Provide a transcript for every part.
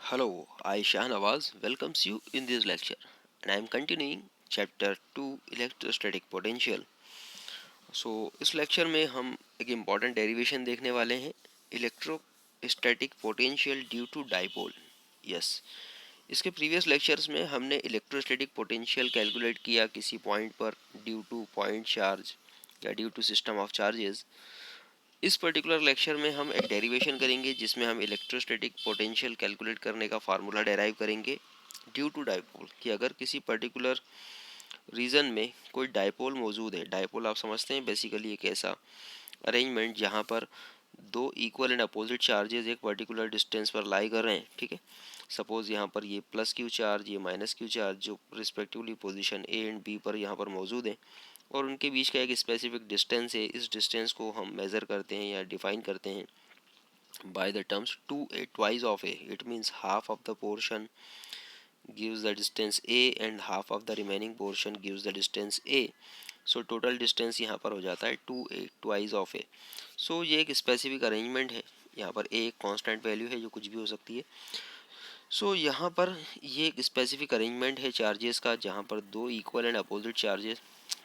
Hello, I Shah Nawaz welcomes you in this lecture and I am continuing chapter 2 electrostatic potential. इस lecture में हम एक important derivation देखने वाले हैं electrostatic potential due to dipole. Yes, इसके previous lectures में हमने इलेक्ट्रोस्टैटिक पोटेंशियल कैलकुलेट किया किसी पॉइंट पर ड्यू टू पॉइंट चार्ज या due to system of charges. इस पर्टिकुलर लेक्चर में हम एक डेरिवेशन करेंगे जिसमें हम इलेक्ट्रोस्टैटिक पोटेंशियल कैलकुलेट करने का फार्मूला डेराइव करेंगे ड्यू टू डाइपोल, कि अगर किसी पर्टिकुलर रीजन में कोई डाइपोल मौजूद है. डाइपोल आप समझते हैं बेसिकली एक ऐसा अरेंजमेंट जहां पर दो इक्वल एंड अपोजिट चार्जेस एक पर्टिकुलर डिस्टेंस पर लाई कर रहे हैं. ठीक है, सपोज यहाँ पर ये प्लस क्यू चार्ज, ये माइनस क्यू चार्ज जो respectively position A and B पर यहाँ पर मौजूद है और उनके बीच का एक स्पेसिफिक डिस्टेंस है. इस डिस्टेंस को हम मेज़र करते हैं या डिफाइन करते हैं by the terms 2a twice of a. It means half of the portion gives the distance a and half of the remaining portion gives the distance a. So total distance यहाँ पर हो जाता है 2a twice of a. So ये एक specific arrangement है. यहाँ पर a एक कांस्टेंट वैल्यू है जो कुछ भी हो सकती है. सो यहाँ पर ये एक स्पेसिफिक अरेंजमेंट है चार्जेस का जहाँ पर दो equal and opposite charges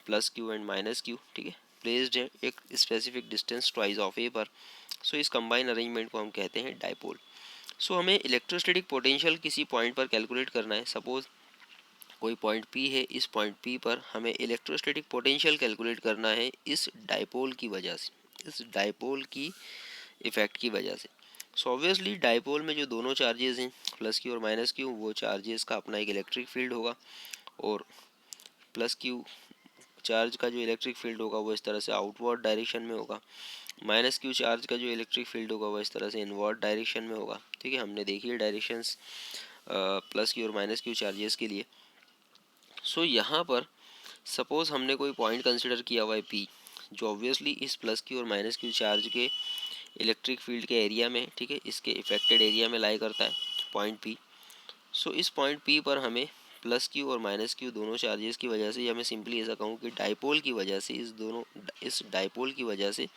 plus Q and minus Q, ठीक है, प्लेस्ड है एक स्पेसिफिक डिस्टेंस ट्वाइस ऑफ ए पर. सो इस कंबाइन अरेंजमेंट को हम कहते हैं डाइपोल. सो हमें इलेक्ट्रोस्टैटिक पोटेंशियल किसी पॉइंट पर कैलकुलेट करना है. सपोज कोई पॉइंट पी है, इस पॉइंट पी पर हमें इलेक्ट्रोस्टैटिक पोटेंशियल कैलकुलेट करना है इस डाइपोल की वजह से, इस डाइपोल की इफेक्ट की वजह से. सो ऑब्वियसली डाइपोल में जो दोनों चार्जेस हैं प्लस क्यू और माइनस क्यू, वो चार्जेस का अपना एक इलेक्ट्रिक फील्ड होगा और प्लस क्यू चार्ज का जो इलेक्ट्रिक फील्ड होगा वो इस तरह से आउटवर्ड डायरेक्शन में होगा. माइनस क्यू चार्ज का जो इलेक्ट्रिक फील्ड होगा वो इस तरह से इनवर्ड डायरेक्शन में होगा. ठीक है, हमने देखी है डायरेक्शंस प्लस क्यू और माइनस क्यू चार्जेस के लिए. सो यहाँ पर सपोज हमने कोई पॉइंट कंसिडर किया हुआ है पी, जो ऑब्वियसली इस प्लस क्यू और माइनस क्यू चार्ज के इलेक्ट्रिक फील्ड के एरिया में, ठीक है, इसके इफेक्टेड एरिया में लाई करता है पॉइंट पी. सो इस पॉइंट पी पर हमें प्लस क्यू और माइनस क्यू दोनों चार्जेस की वजह से, या मैं सिंपली ऐसा कहूँ कि डाइपोल की वजह से, इस डाइपोल की वजह से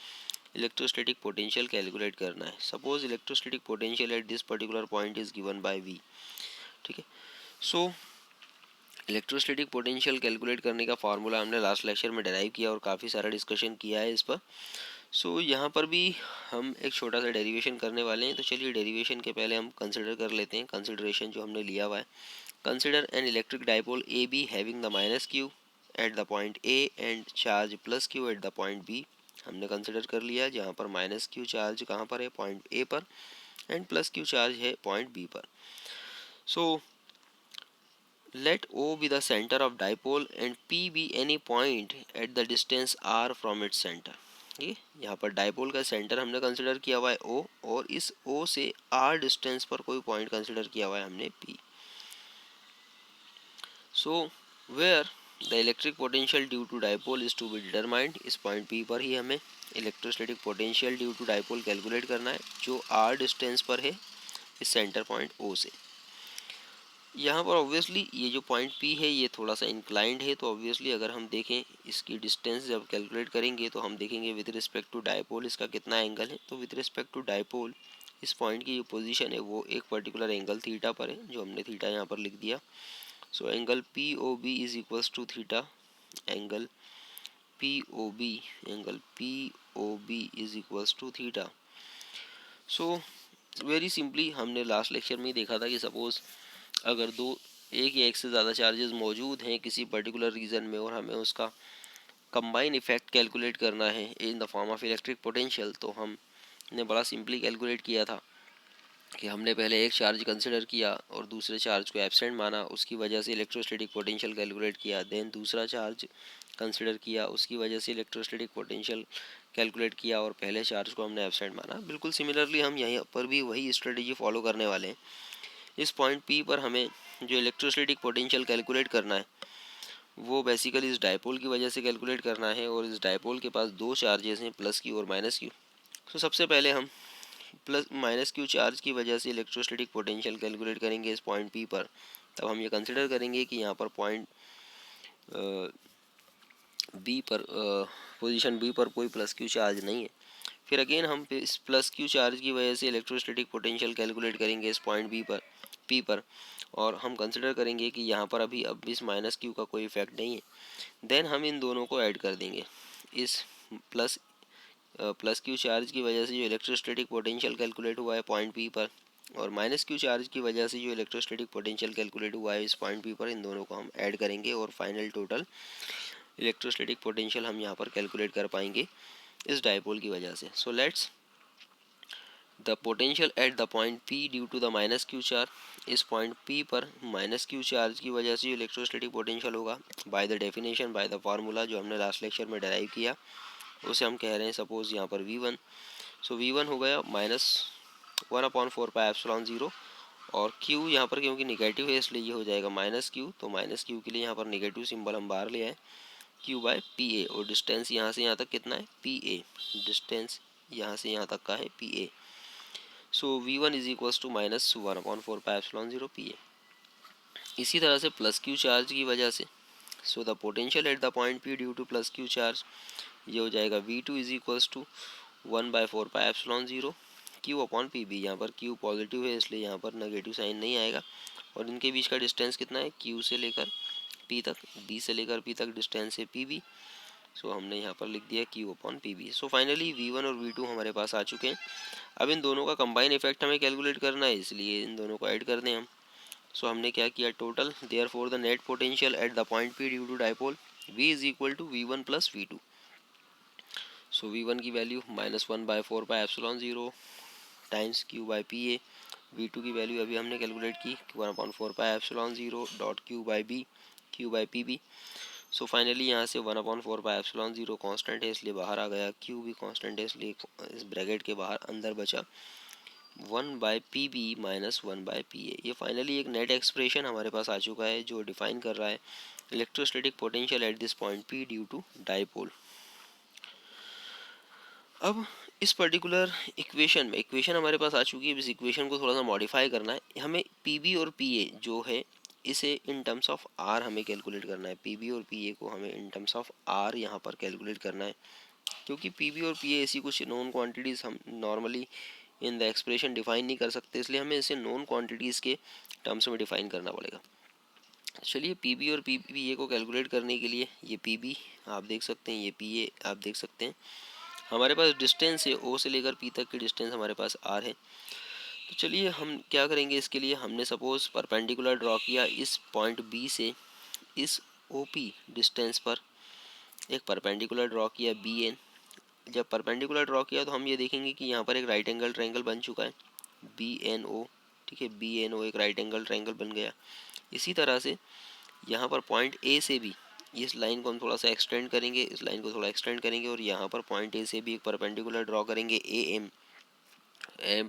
इलेक्ट्रोस्टैटिक पोटेंशियल कैलकुलेट करना है. Suppose electrostatic potential at this particular point is given by V. ठीक है, सो इलेक्ट्रोस्टैटिक पोटेंशियल कैलकुलेट करने का फार्मूला हमने लास्ट लेक्चर में डेराइव किया और काफ़ी सारा डिस्कशन किया है इस पर. सो यहाँ पर भी हम एक छोटा सा डेरिवेशन करने वाले हैं. तो चलिए डेरिवेशन के पहले हम कंसिडर कर लेते हैं कंसिडरेशन जो हमने लिया हुआ है. Consider an electric dipole A B having the minus q at the point A and charge plus q at the point B. हमने कंसिडर कर लिया जहाँ पर माइनस क्यू चार्ज कहाँ पर है, पॉइंट ए पर, एंड प्लस क्यू चार्ज है पॉइंट बी पर. सो let O be the center of dipole and P be any point at the distance r from its center. ठीक है, यहाँ पर डाइपोल का सेंटर हमने कंसिडर किया हुआ है O और इस O से r डिस्टेंस पर कोई पॉइंट कंसिडर किया हुआ है हमने P. So where the electric potential due to dipole is to be determined. इस पॉइंट P पर ही हमें electrostatic potential due to dipole calculate करना है जो r डिस्टेंस पर है इस सेंटर पॉइंट O से. यहाँ पर ऑब्वियसली ये जो पॉइंट P है ये थोड़ा सा इंक्लाइंड है. तो ऑब्वियसली अगर हम देखें इसकी डिस्टेंस जब कैलकुलेट करेंगे तो हम देखेंगे विद रिस्पेक्ट टू डाइपोल इसका कितना एंगल है. तो विद रिस्पेक्ट टू डाइपोल इस पॉइंट की जो पोजीशन है वो एक पर्टिकुलर एंगल थीटा पर है, जो हमने थीटा यहाँ पर लिख दिया. So angle POB is equals to theta. Angle POB is equals to theta. So very simply हमने लास्ट लेक्चर में ही देखा था कि सपोज अगर एक या एक से ज़्यादा चार्जेस मौजूद हैं किसी पर्टिकुलर रीजन में और हमें उसका कंबाइन इफेक्ट कैलकुलेट करना है in the form of electric potential, तो हमने बड़ा सिंपली कैलकुलेट किया था कि हमने पहले एक चार्ज कंसिडर किया और दूसरे चार्ज को एब्सेंट माना, उसकी वजह से इलेक्ट्रोस्टैटिक पोटेंशियल कैलकुलेट किया. देन दूसरा चार्ज कंसिडर किया, उसकी वजह से इलेक्ट्रोस्टैटिक पोटेंशियल कैलकुलेट किया और पहले चार्ज को हमने एब्सेंट माना. बिल्कुल सिमिलरली हम यहाँ पर भी वही स्ट्रेटेजी फॉलो करने वाले हैं. इस पॉइंट P पर हमें जो इलेक्ट्रोस्टैटिक पोटेंशियल कैलकुलेट करना है वो बेसिकली इस डाइपोल की वजह से कैलकुलेट करना है और इस डाइपोल के पास दो चार्जेस हैं प्लस क्यू और माइनस क्यू. तो सबसे पहले हम प्लस माइनस क्यू चार्ज की वजह से इलेक्ट्रोस्टैटिक पोटेंशियल कैलकुलेट करेंगे इस पॉइंट P पर. तब हम ये कंसिडर करेंगे कि यहाँ पर पॉइंट B पर पोजीशन B पर कोई प्लस क्यू चार्ज नहीं है. फिर अगेन हम इस प्लस क्यू चार्ज की वजह से इलेक्ट्रोस्टैटिक पोटेंशियल कैलकुलेट करेंगे इस पॉइंट B पर. P पर, और हम कंसिडर करेंगे कि यहाँ पर अभी अब इस माइनस क्यू का कोई इफेक्ट नहीं है, देन हम इन दोनों को ऐड कर देंगे। इस प्लस क्यू चार्ज की वजह से जो इलेक्ट्रोस्टैटिक पोटेंशियल कैलकुलेट हुआ है पॉइंट P पर, और माइनस क्यू चार्ज की वजह से जो इलेक्ट्रोस्टैटिक पोटेंशियल कैलकुलेट हुआ है इस पॉइंट P पर, इन दोनों को हम ऐड करेंगे और फाइनल टोटल इलेक्ट्रोस्टैटिक पोटेंशियल हम यहाँ पर कैलकुलेट कर पाएंगे इस डायपोल की वजह से। So let's the potential at the point P due to the minus q charge, इस पॉइंट P पर माइनस क्यू चार्ज की वजह से जो इलेक्ट्रोस्टैटिक पोटेंशियल होगा, by the definition, by the formula जो हमने लास्ट लेक्चर में डेराइव किया, उसे हम कह रहे हैं सपोज यहाँ पर V1। सो V1 हो गया -1/4πε0, और Q यहाँ पर क्योंकि निगेटिव है इसलिए ये हो जाएगा माइनस क्यू, तो माइनस क्यू के लिए यहाँ पर निगेटिव सिंबल हम बाहर ले आए, Q/PA, और डिस्टेंस यहाँ से यहाँ तक कितना है PA, डिस्टेंस यहाँ से यहाँ तक का है PA। So V1 is equals to -1/4πε0 PA। इसी तरह से प्लस क्यू चार्ज की वजह से, so the potential at the point P due to plus q charge, ये हो जाएगा V2 is equals to 1/4πε0 Q/PB। यहाँ पर Q पॉजिटिव है इसलिए यहाँ पर नेगेटिव साइन नहीं आएगा, और इनके बीच का डिस्टेंस कितना है Q से लेकर P तक, B से लेकर P तक डिस्टेंस है PB। सो हमने यहाँ पर लिख दिया Q/PB। सो फाइनली V1 और V2 हमारे पास आ चुके हैं। अब इन दोनों का कंबाइन इफेक्ट हमें कैलकुलेट करना है, इसलिए इन दोनों को ऐड कर दें हम। सो हमने क्या किया total, therefore the net potential at the point P due to dipole V is equal to V1 plus V2। So V1 की वैल्यू -1/4πε0 टाइम्स Q/PA, V2 की वैल्यू अभी हमने कैलकुलेट की 1/4πε0 डॉट Q/PB। सो फाइनली यहाँ से 1/4πε0 कांस्टेंट है इसलिए बाहर आ गया, Q भी कांस्टेंट है इसलिए इस ब्रैकेट के बाहर अंदर बचा 1/PB माइनस 1/PA। ये फाइनली एक नेट एक्सप्रेशन हमारे पास आ चुका है जो डिफाइन कर रहा है electrostatic potential at this point P due to dipole. अब इस पर्टिकुलर इक्वेशन हमारे पास आ चुकी है। इस इक्वेशन को थोड़ा सा मॉडिफाई करना है हमें। PB और PA जो है इसे इन टर्म्स ऑफ R हमें कैलकुलेट करना है। PB और PA को हमें इन टर्म्स ऑफ R यहाँ पर कैलकुलेट करना है, क्योंकि PB और PA ऐसी कुछ नॉन क्वांटिटीज़ हम normally in the expression define नहीं कर सकते, इसलिए हमें इसे नॉन क्वांटिटीज़ के टर्म्स में डिफाइन करना पड़ेगा। चलिए PB और PA को कैलकुलेट करने के लिए ये PB आप देख सकते हैं, ये PA आप देख सकते हैं। हमारे पास डिस्टेंस है O से लेकर P तक की डिस्टेंस हमारे पास R है। तो चलिए हम क्या करेंगे, इसके लिए हमने सपोज परपेंडिकुलर ड्रॉ किया इस पॉइंट B से इस OP डिस्टेंस पर एक परपेंडिकुलर ड्रॉ किया BN। जब परपेंडिकुलर ड्रॉ किया तो हम ये देखेंगे कि यहाँ पर एक राइट एंगल ट्रायंगल बन चुका है BNO। ठीक है, BNO एक राइट एंगल ट्रायंगल बन गया। इसी तरह से यहाँ पर पॉइंट A से भी इस लाइन को हम थोड़ा सा एक्सटेंड करेंगे, इस लाइन को थोड़ा एक्सटेंड करेंगे, और यहाँ पर पॉइंट A से भी एक परपेंडिकुलर ड्रॉ करेंगे AM।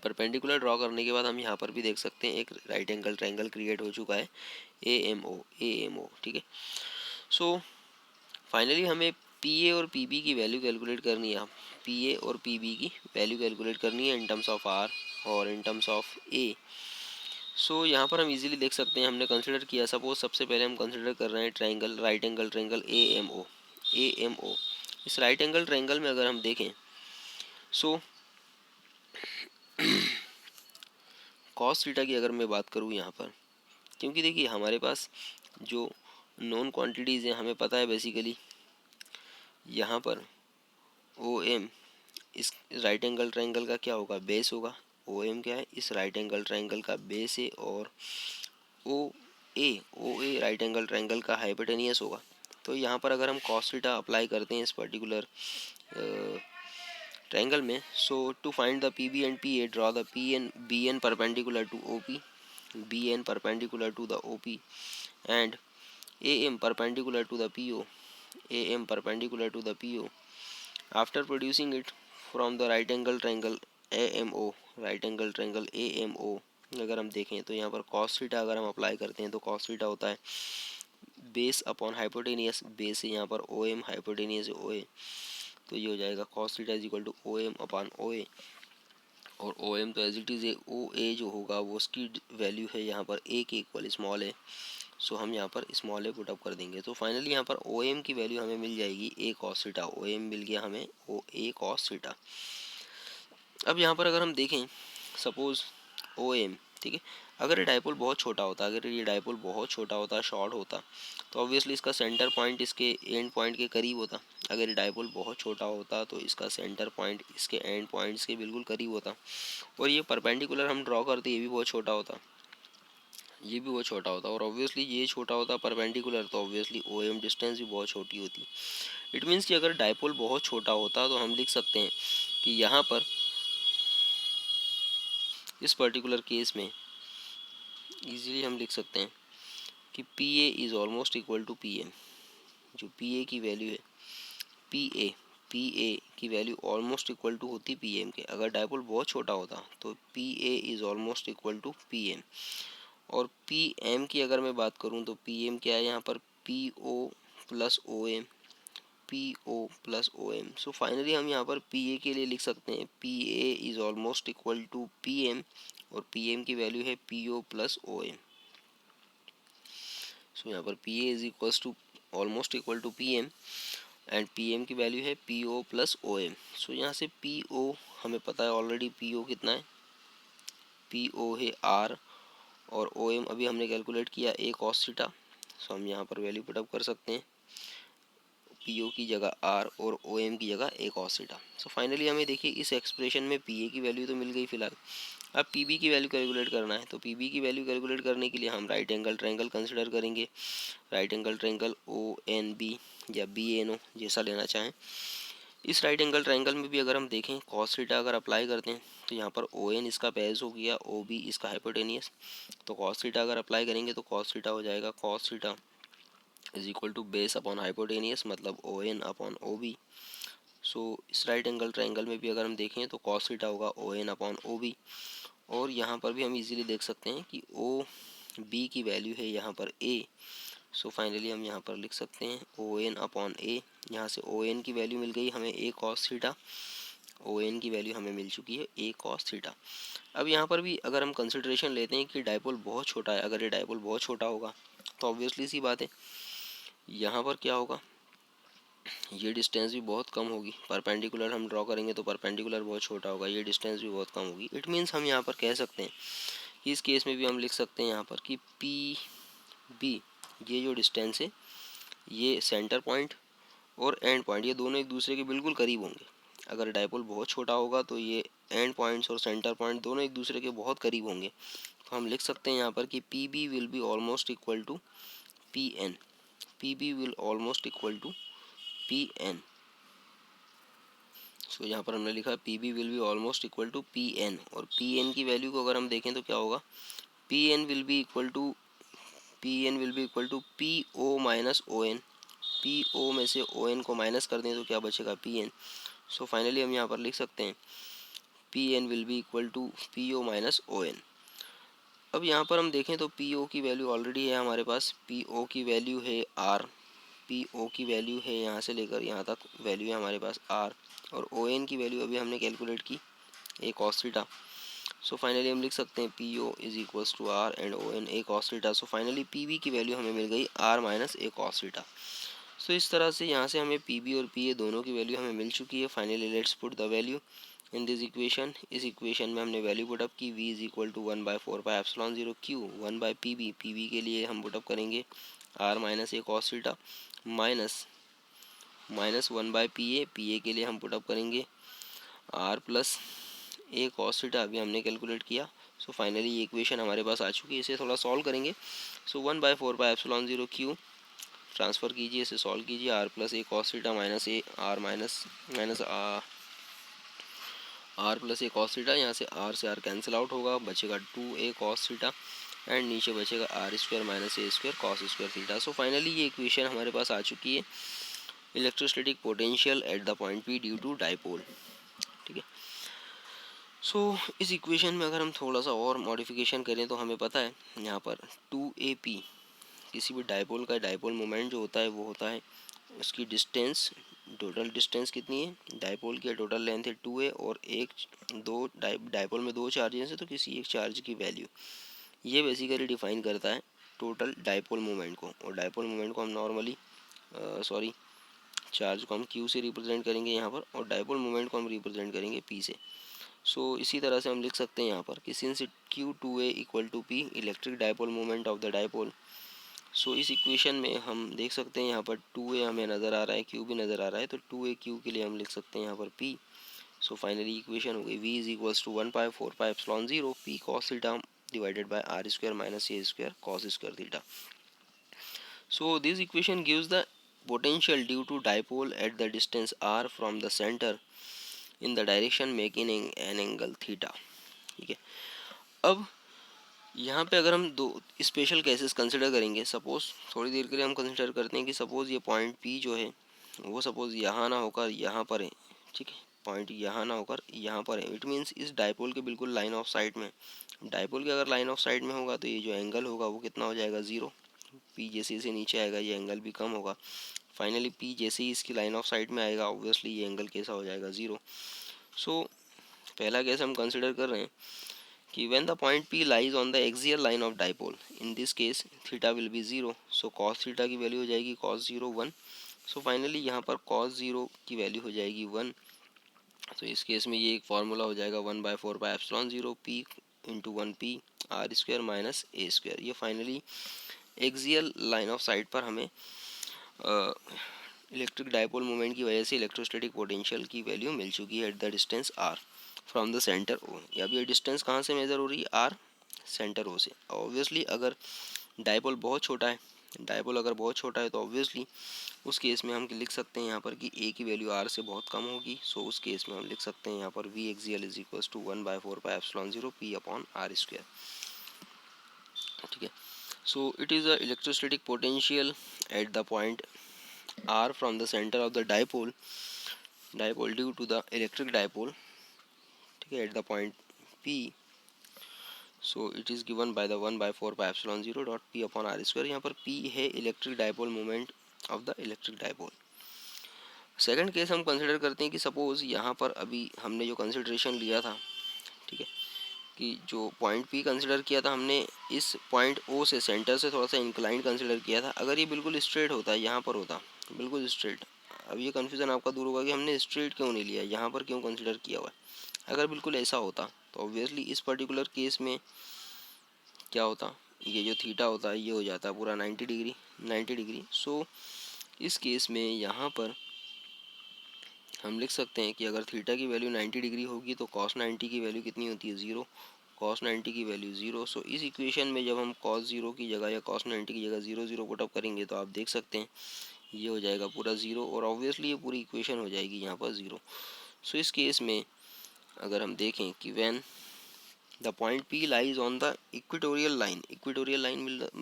परपेंडिकुलर ड्रॉ करने के बाद हम यहाँ पर भी देख सकते हैं एक राइट एंगल ट्रायंगल क्रिएट हो चुका है AMO। ठीक है, सो फाइनली हमें PA और PB की वैल्यू कैलकुलेट करनी है। PA और PB की वैल्यू कैलकुलेट करनी है इन टर्म्स ऑफ R और इन टर्म्स ऑफ A। सो यहाँ पर हम इजीली देख सकते हैं, हमने कंसिडर किया, सपोज सबसे पहले हम कंसिडर कर रहे हैं triangle, right angle triangle AMO। इस राइट एंगल ट्रायंगल में अगर हम देखें सो कॉस थीटा की अगर मैं बात करूँ यहाँ पर, क्योंकि देखिए हमारे पास जो नॉन क्वांटिटीज़ हैं हमें पता है बेसिकली यहाँ पर OM इस राइट एंगल ट्रायंगल का क्या होगा, बेस होगा। OM क्या है, इस राइट एंगल ट्रायंगल का बेस है, और OA राइट एंगल ट्रायंगल का हाइपोटेनियस होगा। तो यहाँ पर अगर हम cos थीटा अप्लाई करते हैं इस पर्टिकुलर ट्रायंगल में, so to find the PB and PA draw the BN perpendicular to OP, BN perpendicular to the OP and AM perpendicular to the PO, AM perpendicular to the PO. After producing it from the right angle triangle AMO, right angle triangle AMO अगर हम देखें तो यहाँ पर cos theta अगर हम apply करते हैं तो cos थीटा होता है बेस अपॉन हाइपोटेनियस, बेस है यहाँ पर OM, हाइपोटेनियस है OA, तो ये हो जाएगा cos theta is equal to OM upon OA। और OM तो एज इट इज़ है, OA जो होगा वो उसकी वैल्यू है यहाँ पर A के इक्वल स्मॉल है, सो हम यहाँ पर स्मॉल ए पुटअप कर देंगे। तो फाइनली यहाँ पर OM की वैल्यू हमें मिल जाएगी A cos थीटा। OM मिल गया हमें A cos थीटा। अब यहाँ पर अगर हम देखें सपोज OM, ठीक है, अगर ये डायपोल बहुत छोटा होता, अगर ये डायपोल बहुत छोटा होता, शॉर्ट होता, तो ऑब्वियसली इसका सेंटर पॉइंट इसके एंड पॉइंट के करीब होता। अगर ये डायपोल बहुत छोटा होता तो इसका सेंटर पॉइंट इसके एंड पॉइंट्स के बिल्कुल करीब होता। और ये परपेंडिकुलर हम ड्रॉ करते, ये भी बहुत छोटा होता, ये भी बहुत छोटा होता, और ऑब्वियसली ये छोटा होता परपेंडिकुलर, तो ऑब्वियसली ओ एम डिस्टेंस भी बहुत छोटी होती। इट मीन्स कि अगर डायपोल बहुत छोटा होता तो हम लिख सकते हैं कि यहाँ पर इस पर्टिकुलर केस में इजीली हम लिख सकते हैं कि P A is almost equal to P M. जो पी ए की वैल्यू है, पी ए की वैल्यू ऑलमोस्ट इक्वल टू होती पी एम के। अगर डायपोल बहुत छोटा होता तो P A is almost equal to P M. और पी एम की अगर मैं बात करूँ तो पी एम क्या है यहाँ पर, P O plus O M, P O plus O M. So finally हम यहाँ पर पी ए के लिए लिख सकते हैं P A is almost equal to P M, और पी एम की वैल्यू है P O plus O M. So यहाँ पर P A is equals to almost equal to P M and P M की वैल्यू है P O plus O M. So यहाँ से P O हमें पता है ऑलरेडी, पी ओ कितना है, पी ओ है आर, और ओ एम अभी हमने कैलकुलेट किया ए कॉस थीटा। सो हम यहाँ पर वैल्यू पुटअप कर सकते हैं, पी ओ की जगह आर और ओ एम की जगह ए कॉस थीटा। सो फाइनली हमें देखिए इस एक्सप्रेशन में पी ए की वैल्यू तो मिल गई फिलहाल। अब पी बी की वैल्यू कैलकुलेट करना है, तो पी बी की वैल्यू कैलकुलेट करने के लिए हम राइट एंगल ट्रायंगल कंसिडर करेंगे। Right angle triangle O N B या बी एन ओ, जैसा लेना चाहें। इस राइट एंगल ट्रायंगल में भी अगर हम देखें कॉस थीटा अगर अप्लाई करते हैं तो यहाँ पर ओ एन इसका बेस हो गया, ओ बी इसका हाइपोटेनियस। तो कॉस थीटा अगर अप्लाई करेंगे तो कॉस थीटा हो जाएगा cos theta is equal to base upon hypotenuse, मतलब O N upon O B. So इस राइट एंगल ट्रायंगल में भी अगर हम देखें तो कॉस थीटा होगा O N upon O B. और यहाँ पर भी हम इजीली देख सकते हैं कि ओ बी की वैल्यू है यहाँ पर ए। सो फाइनली हम यहाँ पर लिख सकते हैं ओ एन अपॉन ए। यहाँ से ओ एन की वैल्यू मिल गई हमें ए कॉस थीटा, ओ एन की वैल्यू हमें मिल चुकी है ए कॉस थीटा। अब यहाँ पर भी अगर हम कंसिडरेशन लेते हैं कि डायपोल बहुत छोटा है, अगर ये डायपोल बहुत छोटा होगा तो ऑब्वियसली सी बात है यहाँ पर क्या होगा, ये डिस्टेंस भी बहुत कम होगी। परपेंडिकुलर हम ड्रॉ करेंगे तो परपेंडिकुलर बहुत छोटा होगा, ये डिस्टेंस भी बहुत कम होगी। इट मीन्स हम यहाँ पर कह सकते हैं कि इस केस में भी हम लिख सकते हैं यहाँ पर कि पी बी, ये जो डिस्टेंस है, ये सेंटर पॉइंट और एंड पॉइंट ये दोनों एक दूसरे के बिल्कुल करीब होंगे। अगर डायपोल बहुत छोटा होगा तो ये एंड पॉइंट्स और सेंटर पॉइंट दोनों एक दूसरे के बहुत करीब होंगे। तो हम लिख सकते हैं यहाँ पर कि P B will be almost equal to P N, P B will almost equal to P N. So यहाँ पर हमने लिखा P B will be almost equal to P N, और पी एन की वैल्यू को अगर हम देखें तो क्या होगा, P N will be equal to P O minus O N. P O में से ओ एन को माइनस कर दें तो क्या बचेगा, पी एन। सो फाइनली हम यहाँ पर लिख सकते हैं P N will be equal to P O minus O N. अब यहाँ पर हम देखें तो पी ओ की वैल्यू ऑलरेडी है हमारे पास, पी ओ की वैल्यू है आर, पी ओ की वैल्यू है यहाँ से लेकर यहाँ तक वैल्यू है हमारे पास आर, और ओ एन की वैल्यू अभी हमने कैलकुलेट की a cos theta. So finally हम लिख सकते हैं P O is equals to R and O N a cos theta. So finally P B की वैल्यू हमें मिल गई R minus a cos theta. So इस तरह से यहाँ से हमें पी बी और पी ए दोनों की वैल्यू हमें मिल चुकी है। Finally let's put the value in this equation. इस इक्वेशन में हमने वैल्यू पुटअप की, v is equal to 1/4πε0 q 1/pb, pb के लिए हम पुटअप करेंगे r minus a cos theta minus 1/pa, pa के लिए हम पुटअप करेंगे r प्लस ए कॉस थीटा, अभी हमने कैलकुलेट किया। सो फाइनली ये इक्वेशन हमारे पास आ चुकी है, इसे थोड़ा सॉल्व करेंगे। सो 1/4πε0 q ट्रांसफ़र कीजिए, इसे सॉल्व कीजिए, R plus A cos theta minus A R minus R plus A cos theta, यहाँ से आर कैंसिल आउट होगा, बचेगा 2a कॉस थीटा एंड नीचे बचेगा आर स्क्वायर माइनस ए square cos square theta. So finally ये equation हमारे पास आ चुकी है, electrostatic potential at the point P due to dipole. ठीक है। सो इस इक्वेशन में अगर हम थोड़ा सा और मॉडिफिकेशन करें तो हमें पता है यहाँ पर 2AP, किसी भी डाइपोल का डाइपोल मोमेंट जो होता है वो होता है उसकी डिस्टेंस, टोटल डिस्टेंस कितनी है, डाइपोल की टोटल लेंथ है 2a, और डाइपोल में दो चार्जेस है तो किसी एक चार्ज की वैल्यू, ये बेसिकली डिफाइन करता है टोटल डाइपोल मोमेंट को। और डाइपोल मोमेंट को हम नॉर्मली चार्ज को हम q से रिप्रेजेंट करेंगे यहाँ पर, और डाइपोल मोमेंट को हम रिप्रेजेंट करेंगे p से। सो इसी तरह से हम लिख सकते हैं यहाँ पर कि since Q2A equal to P electric dipole moment of the dipole. So इस इक्वेशन में हम देख सकते हैं यहाँ पर 2A हमें नज़र आ रहा है, Q भी नज़र आ रहा है, तो 2A Q के लिए हम लिख सकते हैं यहाँ पर P। सो फाइनली इक्वेशन हो गई V is equals to 1/4πε0 P cos theta divided by r square minus a square cos square theta. So this equation gives the potential due to dipole at the distance r from the center in the direction making an angle theta. ठीक है, अब यहाँ पे अगर हम दो special cases consider करेंगे, suppose थोड़ी देर के लिए हम कंसिडर करते हैं कि सपोज ये पॉइंट P जो है वो सपोज यहाँ ना होकर यहाँ पर है। ठीक है, पॉइंट यहाँ ना होकर यहाँ पर है, इट मीन्स इस डायपोल के बिल्कुल लाइन ऑफ साइट में। डायपोल के अगर लाइन ऑफ साइट में होगा तो ये जो एंगल होगा वो कितना हो जाएगा, ज़ीरो। P जैसे इसे नीचे आएगा ये एंगल भी कम होगा। फाइनली P जैसे ही इसकी लाइन ऑफ साइट में आएगा ऑब्वियसली ये एंगल कैसा हो जाएगा, ज़ीरो। सो पहला केस हम कंसिडर कर रहे हैं कि when the point P lies on the axial line of dipole, in this case theta will be 0, so cos theta की वैल्यू हो जाएगी cos 0 1। सो फाइनली यहाँ पर cos 0 की वैल्यू हो जाएगी 1। तो इस केस में ये एक फार्मूला हो जाएगा 1/4πε0 P into 1P r square minus ए स्क्वायर। ये finally axial line of sight पर हमें इलेक्ट्रिक डायपोल मोमेंट की वजह से इलेक्ट्रोस्टैटिक पोटेंशियल की वैल्यू मिल चुकी है at the distance r from the centre O. अब ये डिस्टेंस कहाँ से मेजर हो रही है, r सेंटर ओ से। ऑब्वियसली अगर डायपोल बहुत छोटा है, डायपोल अगर बहुत छोटा है तो ऑब्वियसली उस केस में हम लिख सकते हैं यहाँ पर कि a की वैल्यू r से बहुत कम होगी। सो उस केस में हम लिख सकते हैं यहाँ पर v axial is equals to 1/4πε0 P upon r square. ठीक है, so it is the electrostatic potential at the point r from the center of the dipole due to the electric dipole, ठीक है, at the point P. So it is given by the 1/4πε0 dot P upon r square। यहाँ पर P है electric dipole moment of the electric dipole. Second case हम consider करते हैं कि suppose यहाँ पर अभी हमने जो कंसिडरेशन लिया था, ठीक है, कि जो पॉइंट P कंसिडर किया था हमने इस पॉइंट O से सेंटर से थोड़ा सा इंक्लाइंड कंसिडर किया था। अगर ये बिल्कुल स्ट्रेट होता, यहाँ पर होता बिल्कुल स्ट्रेट, अब ये कन्फ्यूज़न आपका दूर होगा कि हमने स्ट्रेट क्यों नहीं लिया, यहाँ पर क्यों कंसिडर किया हुआ है। अगर बिल्कुल ऐसा होता तो ऑब्वियसली इस पर्टिकुलर केस में क्या होता, ये जो थीटा होता है ये हो जाता है पूरा 90 डिग्री। सो इस केस में यहाँ पर हम लिख सकते हैं कि अगर थीटा की वैल्यू 90 डिग्री होगी तो cos 90 की वैल्यू कितनी होती है, 0। cos 90 की वैल्यू 0। सो इस इक्वेशन में जब हम cos 0 की जगह या cos 90 की जगह 0 0 पुटअप करेंगे तो आप देख सकते हैं ये हो जाएगा पूरा 0 और ऑब्वियसली ये पूरी इक्वेशन हो जाएगी यहाँ पर 0। सो इस केस में अगर हम देखें कि when the point P lies on the equatorial line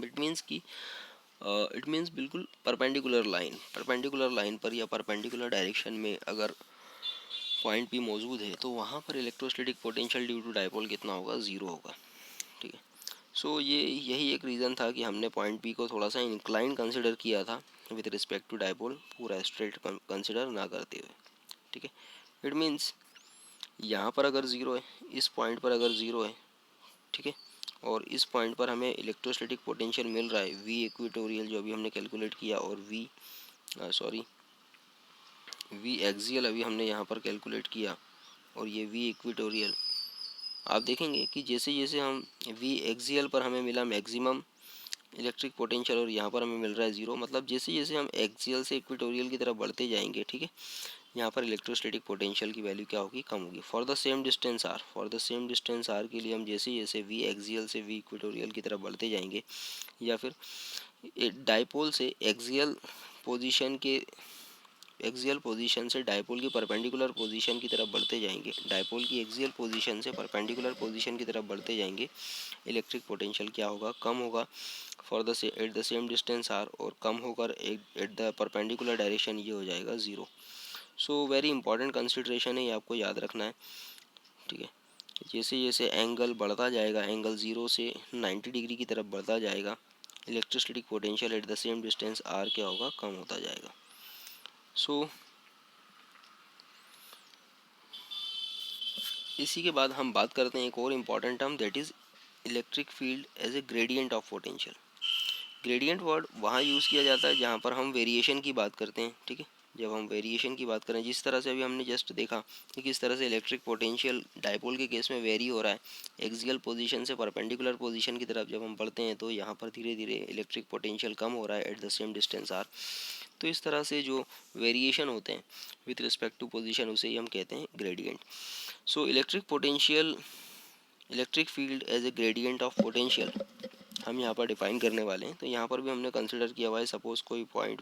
it means कि इट मीन्स बिल्कुल परपेंडिकुलर लाइन पर या परपेंडिकुलर डायरेक्शन में अगर पॉइंट P मौजूद है तो वहाँ पर electrostatic potential due to dipole कितना होगा, 0 होगा। ठीक है, सो यही एक रीज़न था कि हमने पॉइंट P को थोड़ा सा इंक्लाइन कंसिडर किया था विद रिस्पेक्ट टू डायपोल, पूरा स्ट्रेट कंसिडर ना करते हुए। ठीक है, इट मीन्स यहाँ पर अगर 0 है, इस पॉइंट पर अगर 0 है, ठीक है, और इस पॉइंट पर हमें इलेक्ट्रोस्टैटिक पोटेंशियल मिल रहा है V इक्वेटोरियल जो अभी हमने कैलकुलेट किया और V एक्सियल अभी हमने यहाँ पर कैलकुलेट किया और ये V इक्वेटोरियल, आप देखेंगे कि जैसे जैसे हम V एक्सियल पर हमें मिला मैक्सिमम इलेक्ट्रिक पोटेंशियल और यहाँ पर हमें मिल रहा है 0, मतलब जैसे जैसे हम एक्सियल से इक्वेटोरियल की तरफ बढ़ते जाएंगे, ठीक है, यहाँ पर इलेक्ट्रोस्टैटिक पोटेंशियल की वैल्यू क्या होगी, कम होगी। For the same distance R के लिए हम जैसे जैसे V एक्सियल से V इक्वेटोरियल की तरफ बढ़ते जाएंगे या फिर डायपोल से एक्सियल पोजीशन से डायपोल की परपेंडिकुलर पोजीशन की तरफ बढ़ते जाएंगे, डायपोल की एक्सियल पोजीशन से परपेंडिकुलर पोजीशन की तरफ बढ़ते जाएंगे, इलेक्ट्रिक पोटेंशियल क्या होगा, कम होगा at the same distance R, और कम होकर एट द परपेंडिकुलर डायरेक्शन ये हो जाएगा 0। सो वेरी इंपॉर्टेंट कंसिडरेशन है, ये आपको याद रखना है। ठीक है, जैसे जैसे एंगल बढ़ता जाएगा, एंगल 0 से 90 डिग्री की तरफ बढ़ता जाएगा, electrostatic potential at the same distance R क्या होगा, कम होता जाएगा। सो इसी के बाद हम बात करते हैं एक और important term, that is electric field as a gradient of potential. Gradient word वहाँ यूज़ किया जाता है जहाँ पर हम वेरिएशन की बात करते हैं। ठीक है, जब हम वेरिएशन की बात करें, जिस तरह से अभी हमने जस्ट देखा कि किस तरह से इलेक्ट्रिक पोटेंशियल डायपोल के केस में वेरी हो रहा है, एक्सियल पोजीशन से परपेंडिकुलर पोजीशन की तरफ जब हम बढ़ते हैं तो यहाँ पर धीरे धीरे इलेक्ट्रिक पोटेंशियल कम हो रहा है at the same distance R. तो इस तरह से जो वेरिएशन होते हैं विथ रिस्पेक्ट टू पोजीशन, उसे ही हम कहते हैं gradient. So electric potential, electric field as a gradient of potential हम यहाँ पर डिफाइन करने वाले हैं। तो यहाँ पर भी हमने कंसिडर किया हुआ है, सपोज कोई point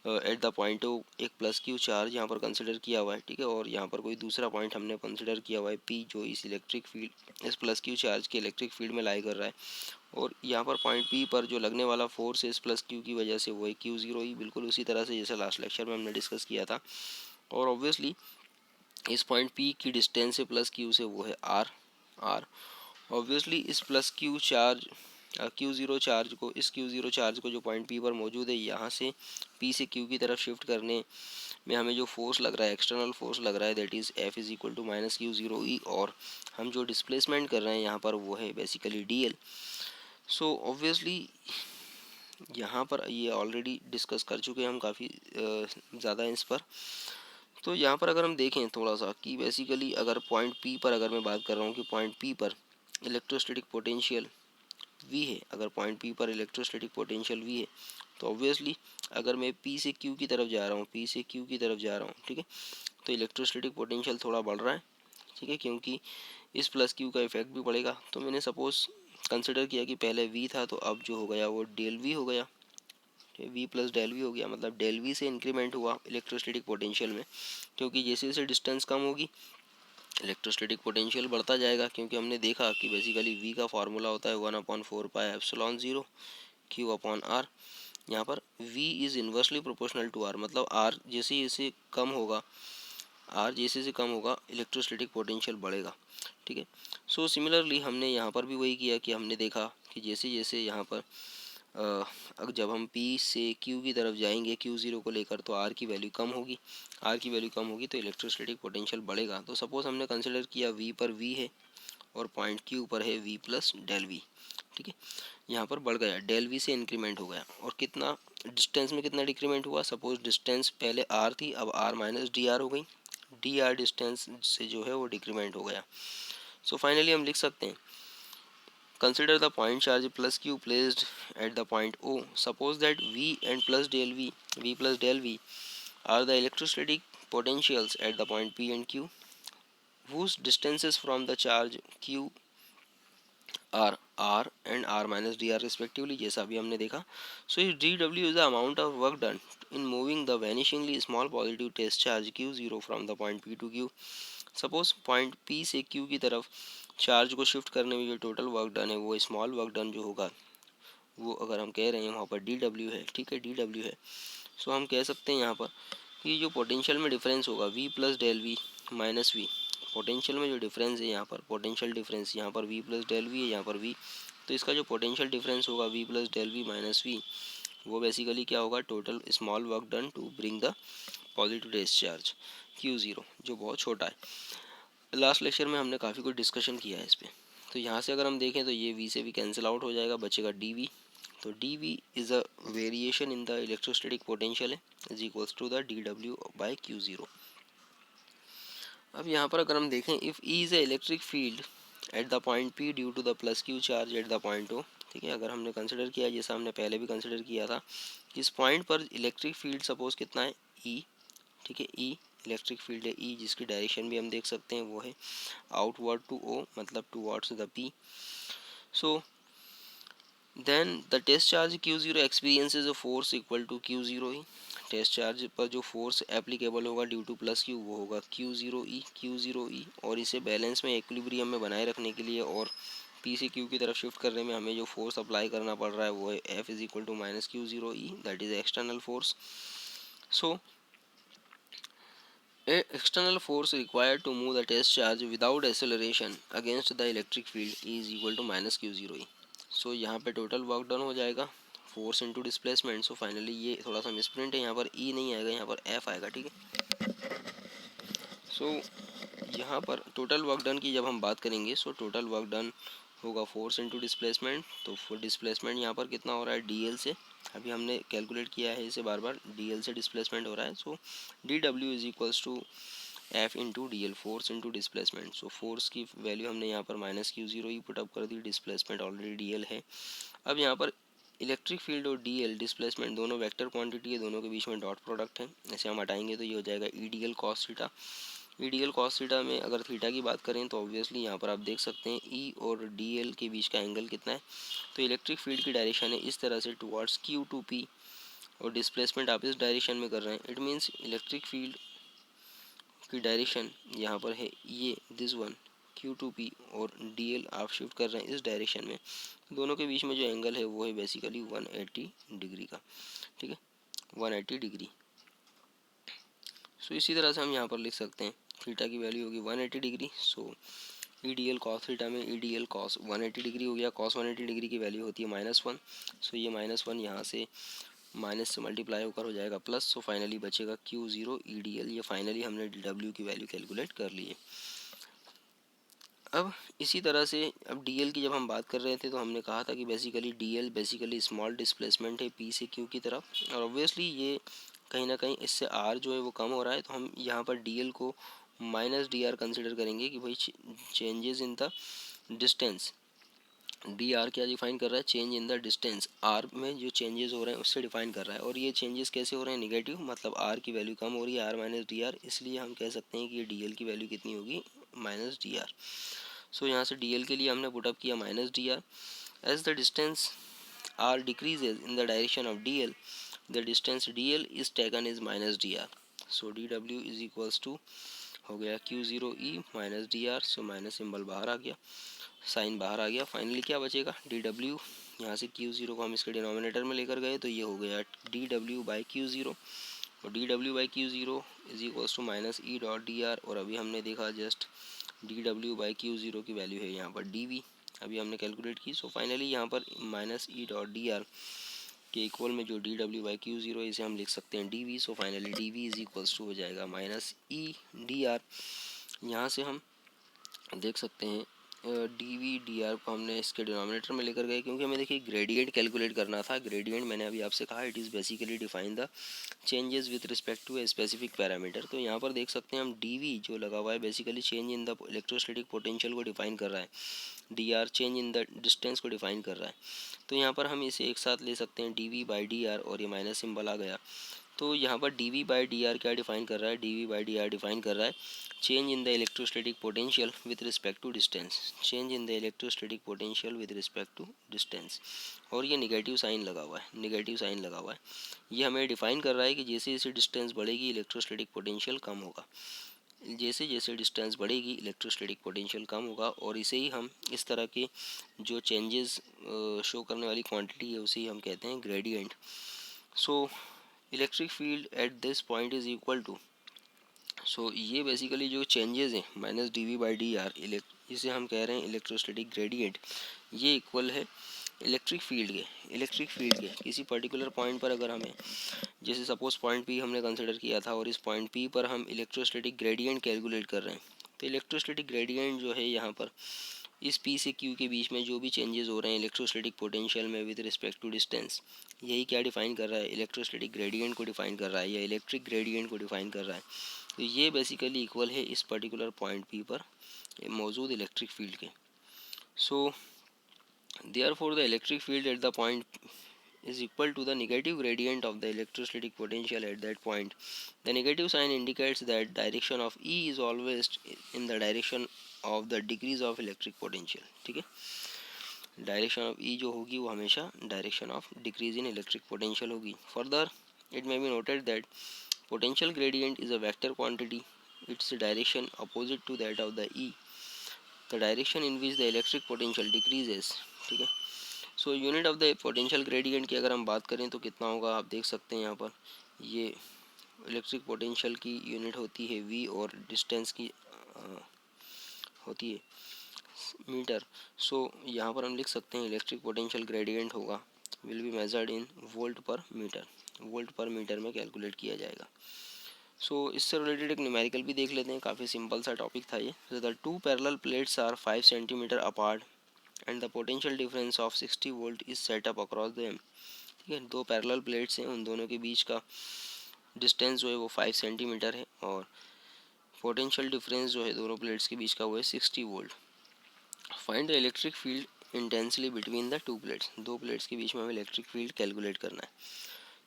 at the point O एक प्लस क्यू चार्ज यहाँ पर कंसिडर किया हुआ है, ठीक है, और यहाँ पर कोई दूसरा पॉइंट हमने कंसिडर किया हुआ है पी, जो इस इलेक्ट्रिक फील्ड, इस प्लस क्यू चार्ज के इलेक्ट्रिक फील्ड में लाई कर रहा है, और यहाँ पर पॉइंट पी पर जो लगने वाला फोर्स है इस प्लस क्यू की वजह से वो है क्यू जीरो ही, बिल्कुल उसी तरह से जैसे लास्ट लेक्चर में हमने डिस्कस किया था। और ऑब्वियसली इस पॉइंट पी की डिस्टेंस है प्लस क्यू से, वो है आर। आर ऑब्वियसली इस plus q charge, Q zero charge को, इस क्यू ज़ीरो चार्ज को जो पॉइंट पी पर मौजूद है, यहाँ से पी से क्यू की तरफ शिफ्ट करने में हमें जो फोर्स लग रहा है, एक्सटर्नल फोर्स लग रहा है, that is F is equal to minus Q zero E, और हम जो डिस्प्लेसमेंट कर रहे हैं यहाँ पर वो है basically D L. So obviously यहाँ पर ये ऑलरेडी डिस्कस कर चुके हैं हम काफ़ी ज़्यादा इस पर। तो यहाँ पर अगर हम देखें थोड़ा सा कि बेसिकली अगर पॉइंट पी पर, अगर मैं बात कर रहा हूँ कि पॉइंट पी पर इलेक्ट्रोस्टैटिक पोटेंशियल V है, अगर पॉइंट P पर इलेक्ट्रोस्टैटिक पोटेंशियल V है, तो ऑब्वियसली अगर मैं P से Q की तरफ जा रहा हूँ, P से Q की तरफ जा रहा हूँ, ठीक है, तो इलेक्ट्रोस्टैटिक पोटेंशियल थोड़ा बढ़ रहा है, ठीक है, क्योंकि इस प्लस Q का इफेक्ट भी पड़ेगा। तो मैंने सपोज कंसिडर किया कि पहले V था, तो अब जो हो गया वो डेल V हो गया, V प्लस डेल V हो गया, मतलब डेल V से इंक्रीमेंट हुआ इलेक्ट्रोस्टैटिक पोटेंशियल में, क्योंकि जैसे जैसे डिस्टेंस कम होगी इलेक्ट्रोस्टैटिक पोटेंशियल बढ़ता जाएगा, क्योंकि हमने देखा कि बेसिकली V का फार्मूला होता है 1/4 pi epsilon 0 Q upon R। यहाँ पर V is inversely proportional to R, मतलब R जैसे जैसे कम होगा, R जैसे जैसे कम होगा इलेक्ट्रोस्टैटिक पोटेंशियल बढ़ेगा, ठीक है। सो सिमिलरली हमने यहाँ पर भी वही किया कि हमने देखा कि जैसे जैसे यहाँ पर जब हम P से Q की तरफ जाएंगे Q ज़ीरो को लेकर, तो R की वैल्यू कम होगी, R की वैल्यू कम होगी तो इलेक्ट्रोस्टैटिक पोटेंशियल बढ़ेगा। तो सपोज हमने कंसिडर किया V पर V है और पॉइंट Q पर है V प्लस डेल V, ठीक है, यहाँ पर बढ़ गया, डेल V से इंक्रीमेंट हो गया, और कितना डिस्टेंस में कितना डिक्रीमेंट हुआ, सपोज डिस्टेंस पहले R थी, अब R माइनस डी आर हो गई, डी आर डिस्टेंस से जो है वो डिक्रीमेंट हो गया। सो फाइनली हम लिख सकते हैं, consider the point charge plus q placed at the point O. Suppose that V and plus del V, V plus del V are the electrostatic potentials at the point P and Q, whose distances from the charge Q are R and R minus dr respectively, जैसा अभी हमने देखा। So if dW is the amount of work done in moving the vanishingly small positive test charge Q0 from the point P to Q. Suppose point P से Q की तरफ charge को shift करने में जो टोटल वर्क डन है, वो small work done जो होगा, वो अगर हम कह रहे हैं वहाँ पर dW है, ठीक है, dW है। सो हम कह सकते हैं यहाँ पर कि जो पोटेंशियल में डिफरेंस होगा V plus del V minus V, potential में जो डिफरेंस है यहाँ पर, पोटेंशियल डिफरेंस यहाँ पर V प्लस डेल V है, यहाँ पर V, तो इसका जो पोटेंशियल डिफरेंस होगा V plus del V minus V, वो बेसिकली क्या होगा, total small work done to bring the positive test charge Q0, जो बहुत छोटा है। लास्ट लेक्चर में हमने काफ़ी कुछ डिस्कशन किया है इस पर। तो यहाँ से अगर हम देखें तो ये V से भी कैंसिल आउट हो जाएगा, बचेगा dV। तो dV is a variation in the electrostatic potential है, is equals to the dW by Q0। अब यहाँ पर अगर हम देखें, if E is a electric field at the point P due to the plus Q charge at the point O, ठीक है, अगर हमने कंसिडर किया जैसा हमने पहले भी कंसिडर किया था, इस पॉइंट पर इलेक्ट्रिक फील्ड सपोज कितना है E, ठीक है, E इलेक्ट्रिक फील्ड है E, जिसकी डायरेक्शन भी हम देख सकते हैं वो है आउटवर्ड टू O, मतलब towards the P। So then the test charge Q0 experiences a force equal to Q0 ही, टेस्ट चार्ज पर जो फोर्स एप्लीकेबल होगा ड्यू टू प्लस Q, वो होगा Q0E, और इसे बैलेंस में इक्विलिब्रियम में बनाए रखने के लिए और P से Q की तरफ शिफ्ट करने में हमें जो फोर्स अप्लाई करना पड़ रहा है वो है F is equal to minus Q0E, that is external force. So external force required to move the test charge without acceleration against the electric field is equal to minus Q0E। सो यहाँ पे total work done हो जाएगा force into displacement. सो finally ये थोड़ा सा misprint है, यहाँ पर E नहीं आएगा, यहाँ पर F आएगा, ठीक है। सो यहाँ पर टोटल वर्क डन की जब हम बात करेंगे, सो टोटल वर्क डन होगा फोर्स इंटू डिस्प्लेसमेंट। तो डिस्प्लेसमेंट यहाँ पर कितना हो रहा है डी एल से, अभी हमने कैलकुलेट किया है इसे बार बार, डी एल से डिस्प्लेसमेंट हो रहा है। So D W is equals to F into D L, force into displacement. So force की वैल्यू हमने यहाँ पर माइनस क्यू जीरो ही पुटअप कर दी, डिस्प्लेसमेंट ऑलरेडी डी एल है। अब यहाँ पर इलेक्ट्रिक फील्ड और डी एल डिस्प्लेसमेंट दोनों वेक्टर क्वांटिटी है, दोनों के बीच में डॉट प्रोडक्ट है, ऐसे हम हटाएंगे तो ये हो जाएगा ई डी एल कॉस थीटा। ई डी एल कॉस थीटा में अगर थीटा की बात करें तो ऑब्वियसली यहाँ पर आप देख सकते हैं ई और डी एल के बीच का एंगल कितना है। तो इलेक्ट्रिक फील्ड की डायरेक्शन है इस तरह से टुवर्ड्स क्यू टू पी, और डिस्प्लेसमेंट आप इस डायरेक्शन में कर रहे हैं। इट मीन्स इलेक्ट्रिक फील्ड की डायरेक्शन यहाँ पर है ये this one Q to P, और डी एल आप शिफ्ट कर रहे हैं इस डायरेक्शन में। दोनों के बीच में जो एंगल है वो है बेसिकली 180 डिग्री का, ठीक है, 180 डिग्री। सो इसी तरह से हम यहाँ पर लिख सकते हैं थीटा की वैल्यू होगी 180 degree. So E D L cos theta में E D L cos 180 degree हो गया, कॉस 180 डिग्री की वैल्यू होती है -1। सो ये -1 यहाँ से माइनस से मल्टीप्लाई होकर हो जाएगा प्लस। सो फाइनली बचेगा क्यू जीरो ई डी एल। ये फाइनली हमने डी डब्ल्यू की वैल्यू कैलकुलेट कर ली है। अब इसी तरह से अब डी एल की जब हम बात कर रहे थे तो हमने कहा था कि basically D L basically small displacement है पी से क्यू की तरफ, और ऑब्वियसली ये कहीं ना कहीं इससे आर जो है वो कम हो रहा है। तो हम यहाँ पर डी एल को माइनस डी आर कंसिडर करेंगे कि भाई changes in the distance. D R क्या डिफाइन कर रहा है, change in the distance, R में जो चेंजेस हो रहे हैं उससे डिफाइन कर रहा है। और ये चेंजेस कैसे हो रहे हैं, निगेटिव, मतलब आर की वैल्यू कम हो रही है, आर माइनस डी आर, इसलिए हम कह सकते हैं कि ये डी एल की वैल्यू कितनी होगी, माइनस डी आर। सो यहाँ से डी एल के लिए हमने पुटअप किया minus D R. As the distance R decreases in the direction of D L, the distance D L is taken is minus D R. So D W is equals to हो गया Q zero E minus D R. So minus symbol बाहर आ गया, sign बाहर आ गया। Finally क्या बचेगा, डी डब्ल्यू, यहाँ से क्यू जीरो को हम इसके डिनोमिनेटर में लेकर गए तो ये हो गया D W by Q zero, और D W by Q zero is equals to minus E dot D R. और अभी हमने देखा just D W by Q zero की वैल्यू है यहाँ पर डी वी, अभी हमने कैलकुलेट की। सो फाइनली यहाँ पर minus E dot D R के इक्वल में जो D W by Q zero इसे हम लिख सकते हैं D V. So finally D V is equals to हो जाएगा माइनस ई डी आर। यहाँ से हम देख सकते हैं डी वी डी आर को हमने इसके डिनोमिनेटर में लेकर गए, क्योंकि हमें देखिए ग्रेडियंट कैलकुलेट करना था। ग्रेडियंट मैंने अभी आपसे कहा it is basically define the changes with respect to a specific parameter. तो यहाँ पर देख सकते हैं हम डी वी जो लगा हुआ है basically change in the electrostatic potential को डिफाइन कर रहा है, D R change in the distance को डिफाइन कर रहा है। तो यहाँ पर हम इसे एक साथ ले सकते हैं D V by D R, और ये माइनस सिंबल आ गया। तो यहाँ पर D V by D R क्या डिफाइन कर रहा है, D V by D R define कर रहा है change in the electrostatic potential with respect to distance, change in the electrostatic potential with respect to distance. और ये निगेटिव साइन लगा हुआ है, निगेटिव साइन लगा हुआ है। ये हमें डिफाइन कर रहा है कि जैसे जैसे डिस्टेंस बढ़ेगी इलेक्ट्रोस्टैटिक पोटेंशियल कम होगा, जैसे जैसे डिस्टेंस बढ़ेगी इलेक्ट्रोस्टैटिक पोटेंशियल कम होगा। और इसे ही हम इस तरह के जो चेंजेस शो करने वाली क्वांटिटी है उसे ही हम कहते हैं gradient. So electric field at this point is equal to, so ये बेसिकली जो चेंजेस हैं minus D V by D R, इसे हम कह रहे हैं इलेक्ट्रोस्टैटिक ग्रेडियंट, ये इक्वल है इलेक्ट्रिक फील्ड के। इलेक्ट्रिक फील्ड के किसी पर्टिकुलर पॉइंट पर अगर हमें, जैसे सपोज पॉइंट पी हमने कंसिडर किया था और इस पॉइंट पी पर हम इलेक्ट्रोस्टैटिक ग्रेडियंट कैलकुलेट कर रहे हैं, तो इलेक्ट्रोस्टैटिक ग्रेडियंट जो है यहाँ पर इस पी से क्यू के बीच में जो भी चेंजेस हो रहे हैं इलेक्ट्रोस्टैटिक पोटेंशियल में विद रिस्पेक्ट टू डिस्टेंस, यही क्या डिफाइन कर रहा है, इलेक्ट्रोस्टैटिक ग्रेडियंट को डिफाइन कर रहा है या इलेक्ट्रिक ग्रेडियंट को डिफाइन कर रहा है। तो ये बेसिकली इक्वल है इस पर्टिकुलर पॉइंट पी पर मौजूद इलेक्ट्रिक फील्ड के। So therefore the electric field at the point is equal to the negative gradient of the electrostatic potential at that point. The negative sign indicates that direction of E is always in the direction of the decrease of electric potential, ठीक है, direction of E जो होगी वो हमेशा direction of decrease in electric potential होगी। Further it may be noted that potential gradient is a vector quantity, its direction opposite to that of the E, the direction in which the electric potential decreases, ठीक है। So unit of the potential gradient की अगर हम बात करें तो कितना होगा, आप देख सकते हैं यहाँ पर ये इलेक्ट्रिक पोटेंशियल की यूनिट होती है वी और डिस्टेंस की होती है मीटर। सो यहाँ पर हम लिख सकते हैं इलेक्ट्रिक पोटेंशियल ग्रेडियंट होगा will be measured in volt पर मीटर, वोल्ट पर मीटर में कैलकुलेट किया जाएगा। सो इससे रिलेटेड एक न्यूमेरिकल भी देख लेते हैं, काफ़ी सिंपल सा टॉपिक था ये। The two parallel plates are 5 centimetre apart and the potential difference of 60 volt is set up across them. ठीक है, दो पैरेलल प्लेट्स हैं, उन दोनों के बीच का डिस्टेंस जो है वो 5 सेंटीमीटर है और पोटेंशियल डिफरेंस जो है दोनों प्लेट्स के बीच का वो है 60 volt. Find the electric field intensely between the two plates, दो प्लेट्स के बीच में हमें इलेक्ट्रिक फील्ड कैलकुलेट करना है।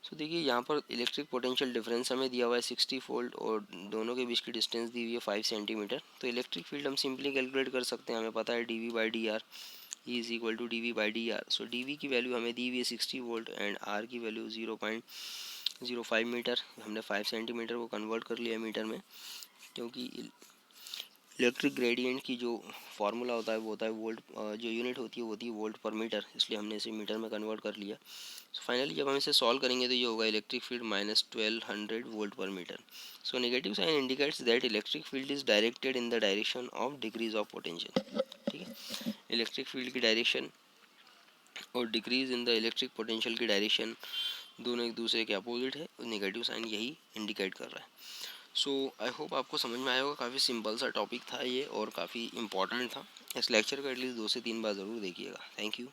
तो देखिए यहाँ पर इलेक्ट्रिक पोटेंशियल डिफरेंस हमें दिया हुआ है 60 वोल्ट और दोनों के बीच की डिस्टेंस दी हुई है 5 सेंटीमीटर। तो इलेक्ट्रिक फील्ड हम सिंपली कैलकुलेट कर सकते हैं, हमें पता है D V by D R is equal to D V by D R. So D V की वैल्यू हमें दी हुई है 60 वोल्ट एंड आर की वैल्यू 0.05 मीटर। हमने 5 सेंटीमीटर को कन्वर्ट कर लिया मीटर में, क्योंकि इलेक्ट्रिक ग्रेडियंट की जो फार्मूला होता है वो होता है वोल्ट, जो यूनिट होती है वो होती है वोल्ट पर मीटर, इसलिए हमने इसे मीटर में कन्वर्ट कर लिया। सो फाइनली जब हम इसे सॉल्व करेंगे तो ये होगा इलेक्ट्रिक फील्ड -1200 वोल्ट पर metre. So negative sign indicates that electric field is directed in the direction of decrease of potential. ठीक है, इलेक्ट्रिक फील्ड की डायरेक्शन और decrease in the electric potential की डायरेक्शन दोनों एक दूसरे के अपोजिट है, नेगेटिव साइन यही इंडिकेट कर रहा है। सो आई होप आपको समझ में आया होगा, काफ़ी सिंपल सा टॉपिक था ये और काफ़ी इंपॉर्टेंट था। इस लेक्चर को एटलीस्ट 2 से 3 बार ज़रूर देखिएगा। Thank you.